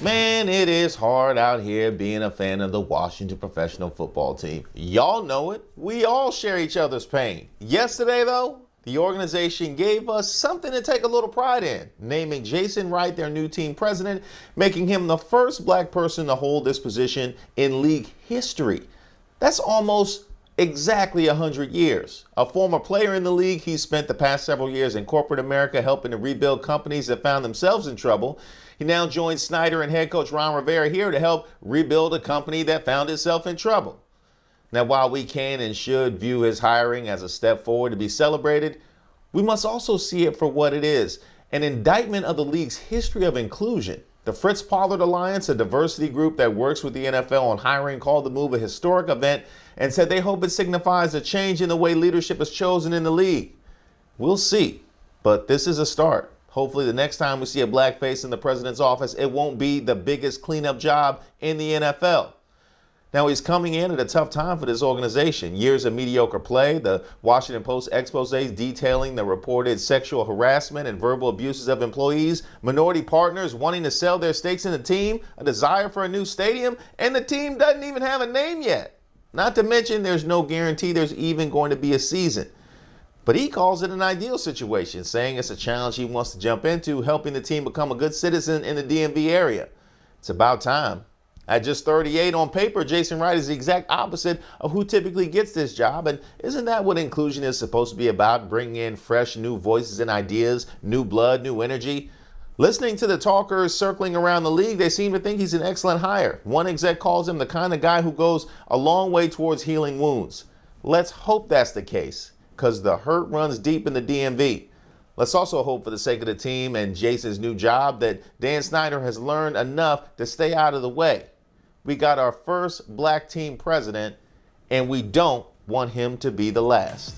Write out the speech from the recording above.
Man, it is hard out here being a fan of the Washington professional football team. Y'all know it. We all share each other's pain. Yesterday, though, the organization gave us something to take a little pride in, naming Jason Wright their new team president, making him the first black person to hold this position in league history. That's almost exactly 100 years. A former player in the league, he spent the past several years in corporate America helping to rebuild companies that found themselves in trouble. He now joins Snyder and head coach Ron Rivera here to help rebuild a company that found itself in trouble. Now, while we can and should view his hiring as a step forward to be celebrated, we must also see it for what it is, an indictment of the league's history of inclusion. The Fritz Pollard Alliance, a diversity group that works with the NFL on hiring, called the move a historic event and said they hope it signifies a change in the way leadership is chosen in the league. We'll see, but this is a start. Hopefully the next time we see a black face in the president's office, it won't be the biggest cleanup job in the NFL. Now, he's coming in at a tough time for this organization. Years of mediocre play, the Washington Post exposés detailing the reported sexual harassment and verbal abuses of employees, minority partners wanting to sell their stakes in the team, a desire for a new stadium, and the team doesn't even have a name yet. Not to mention there's no guarantee there's even going to be a season. But he calls it an ideal situation, saying it's a challenge he wants to jump into, helping the team become a good citizen in the DMV area. It's about time. At just 38 on paper, Jason Wright is the exact opposite of who typically gets this job. And isn't that what inclusion is supposed to be about? Bringing in fresh new voices and ideas, new blood, new energy. Listening to the talkers circling around the league, they seem to think he's an excellent hire. One exec calls him the kind of guy who goes a long way towards healing wounds. Let's hope that's the case, because the hurt runs deep in the DMV. Let's also hope, for the sake of the team and Jason's new job, that Dan Snyder has learned enough to stay out of the way. We got our first black team president, and we don't want him to be the last.